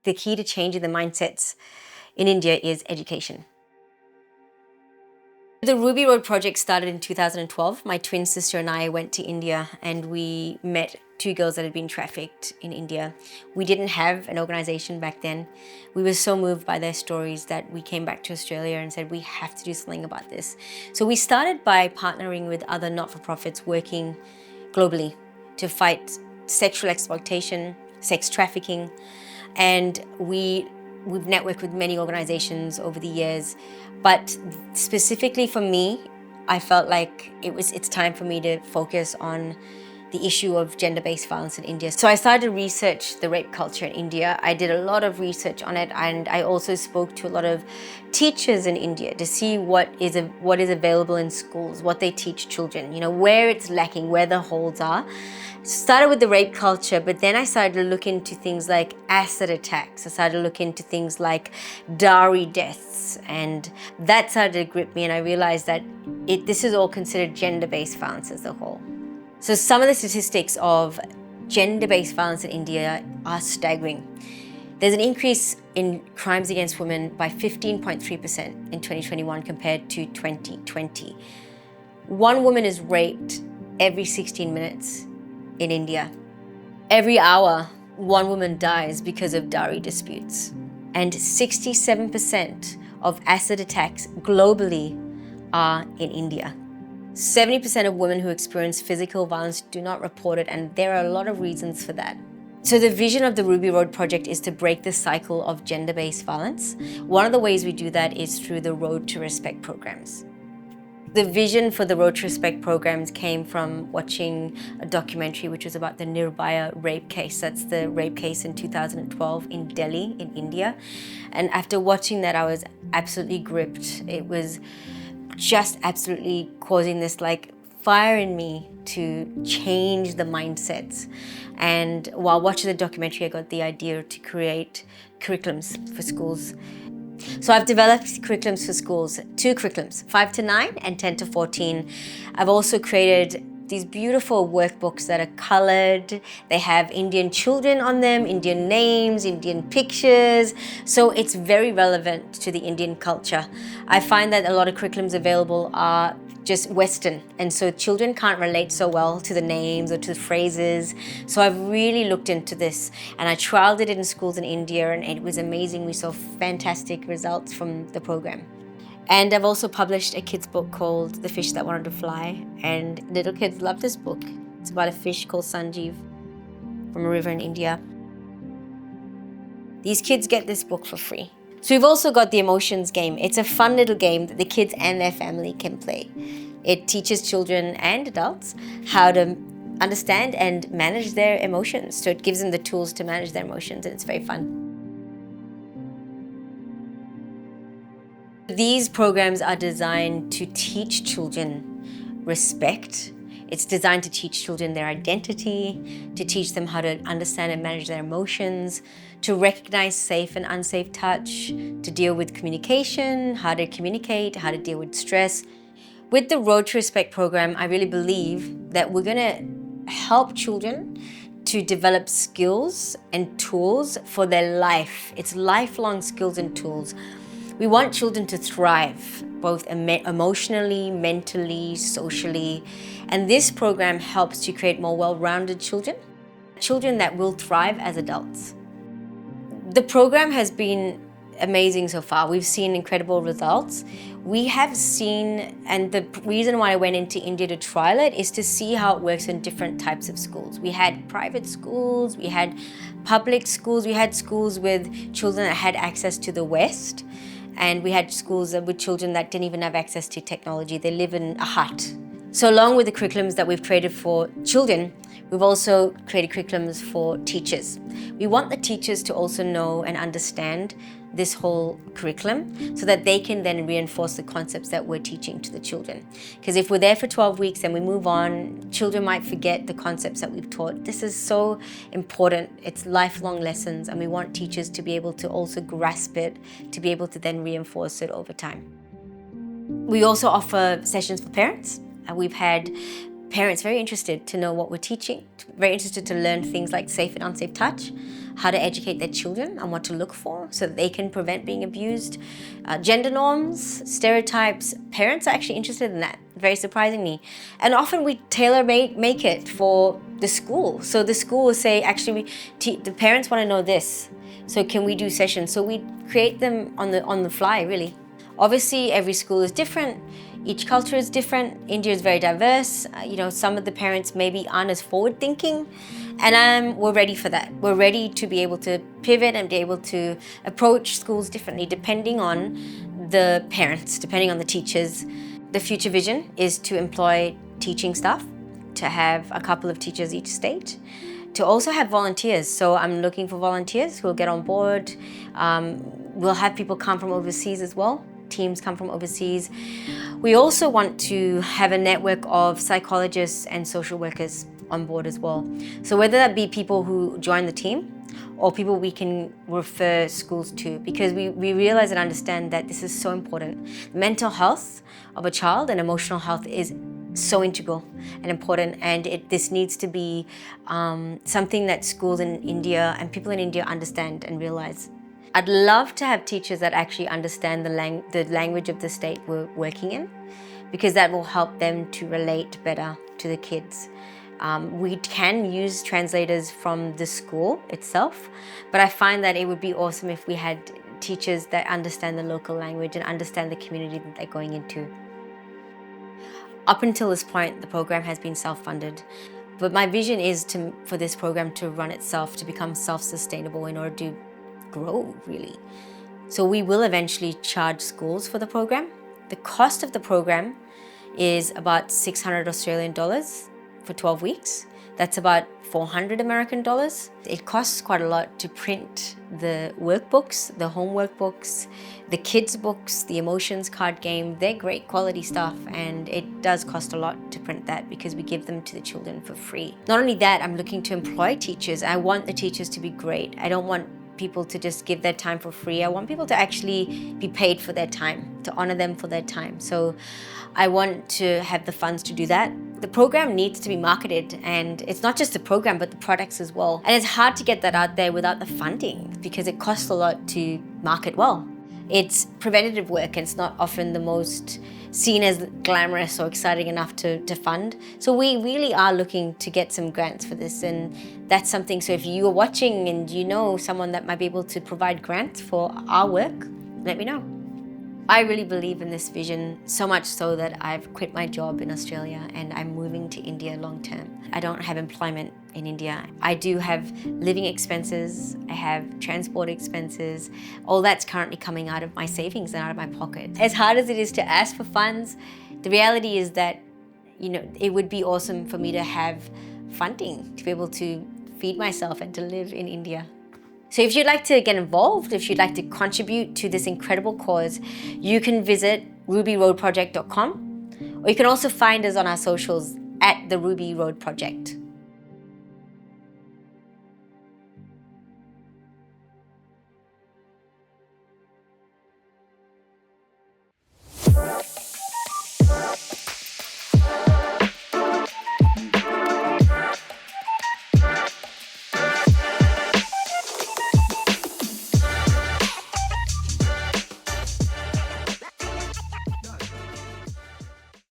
The key to changing the mindsets in India is education. The Ruby Road project started in 2012. My twin sister and I went to India and we met 2 girls that had been trafficked in India. We didn't have an organization back then. We were so moved by their stories that we came back to Australia and said, we have to do something about this. So we started by partnering with other not-for-profits working globally to fight sexual exploitation, sex trafficking, and we've networked with many organizations over the years. But specifically for me, I felt like it's time for me to focus on the issue of gender-based violence in India. So I started to research the rape culture in India. I did a lot of research on it, and I also spoke to a lot of teachers in India to see what is available in schools, what they teach children, where it's lacking, where the holes are. Started with the rape culture, but then I started to look into things like acid attacks. I started to look into things like dowry deaths, and that started to grip me, and I realized that this is all considered gender-based violence as a whole. So some of the statistics of gender-based violence in India are staggering. There's an increase in crimes against women by 15.3% in 2021 compared to 2020. 1 woman is raped every 16 minutes in India. Every hour, 1 woman dies because of dowry disputes. And 67% of acid attacks globally are in India. 70% of women who experience physical violence do not report it, and there are a lot of reasons for that. So the vision of the Ruby Road project is to break the cycle of gender-based violence. One of the ways we do that is through the Road to Respect programs. The vision for the Road to Respect programs came from watching a documentary which was about the Nirbhaya rape case. That's the rape case in 2012 in Delhi, in India. And after watching that, I was absolutely gripped. It was just absolutely causing this fire in me to change the mindsets. And while watching the documentary, I got the idea to create curriculums for schools. So I've developed curriculums for schools, 2 curriculums, 5 to 9 and 10 to 14. I've also created these beautiful workbooks that are colored. They have Indian children on them, Indian names, Indian pictures. So it's very relevant to the Indian culture. I find that a lot of curriculums available are just Western, and so children can't relate so well to the names or to the phrases. So I've really looked into this, and I trialed it in schools in India, and it was amazing. We saw fantastic results from the program. And I've also published a kid's book called The Fish That Wanted to Fly, and little kids love this book. It's about a fish called Sanjeev from a river in India. These kids get this book for free. So we've also got the emotions game. It's a fun little game that the kids and their family can play. It teaches children and adults how to understand and manage their emotions. So it gives them the tools to manage their emotions, and it's very fun. These programs are designed to teach children respect. It's designed to teach children their identity, to teach them how to understand and manage their emotions, to recognize safe and unsafe touch, to deal with communication, how to communicate, how to deal with stress. With the Road to Respect program, I really believe that we're gonna help children to develop skills and tools for their life. It's lifelong skills and tools. We want children to thrive, both emotionally, mentally, socially, and this program helps to create more well-rounded children that will thrive as adults. The program has been amazing so far. We've seen incredible results. We have seen, and the reason why I went into India to trial it is to see how it works in different types of schools. We had private schools, we had public schools, we had schools with children that had access to the West, and we had schools with children that didn't even have access to technology. They live in a hut. So along with the curriculums that we've created for children, we've also created curriculums for teachers. We want the teachers to also know and understand this whole curriculum so that they can then reinforce the concepts that we're teaching to the children. Because if we're there for 12 weeks and we move on, children might forget the concepts that we've taught. This is so important. It's lifelong lessons, and we want teachers to be able to also grasp it, to be able to then reinforce it over time. We also offer sessions for parents. We've had parents very interested to know what we're teaching, very interested to learn things like safe and unsafe touch. how to educate their children on what to look for so that they can prevent being abused. Gender norms, stereotypes, parents are actually interested in that, very surprisingly. And often we tailor-make it for the school. So the school will say, actually, the parents want to know this, so can we do sessions? So we create them on the fly, really. Obviously, every school is different. Each culture is different. India is very diverse. Some of the parents maybe aren't as forward-thinking, and we're ready for that. We're ready to be able to pivot and be able to approach schools differently, depending on the parents, depending on the teachers. The future vision is to employ teaching staff, to have a couple of teachers each state, to also have volunteers. So I'm looking for volunteers who will get on board. We'll have people come from overseas as well. Teams come from overseas. We also want to have a network of psychologists and social workers on board as well. So whether that be people who join the team or people we can refer schools to, because we realize and understand that this is so important. Mental health of a child and emotional health is so integral and important, and this needs to be something that schools in India and people in India understand and realize. I'd love to have teachers that actually understand the language of the state we're working in, because that will help them to relate better to the kids. We can use translators from the school itself, but I find that it would be awesome if we had teachers that understand the local language and understand the community that they're going into. Up until this point, the program has been self-funded, but my vision is for this program to run itself, to become self-sustainable in order to grow, really. So we will eventually charge schools for the program. The cost of the program is about 600 Australian dollars for 12 weeks. That's about 400 American dollars. It costs quite a lot to print the workbooks, the home workbooks, the kids' books, the emotions card game. They're great quality stuff, and it does cost a lot to print that because we give them to the children for free. Not only that, I'm looking to employ teachers. I want the teachers to be great. I don't want people to just give their time for free. I want people to actually be paid for their time, to honor them for their time. So I want to have the funds to do that. The program needs to be marketed, and it's not just the program, but the products as well. And it's hard to get that out there without the funding because it costs a lot to market well. It's preventative work, and it's not often the most seen as glamorous or exciting enough to fund. So we really are looking to get some grants for this, and that's something. So if you are watching and you know someone that might be able to provide grants for our work, let me know. I really believe in this vision, so much so that I've quit my job in Australia and I'm moving to India long term. I don't have employment in India. I do have living expenses, I have transport expenses. All that's currently coming out of my savings and out of my pocket. As hard as it is to ask for funds, the reality is that, it would be awesome for me to have funding to be able to feed myself and to live in India. So if you'd like to get involved, if you'd like to contribute to this incredible cause, you can visit rubyroadproject.com, or you can also find us on our socials at the Ruby Road Project.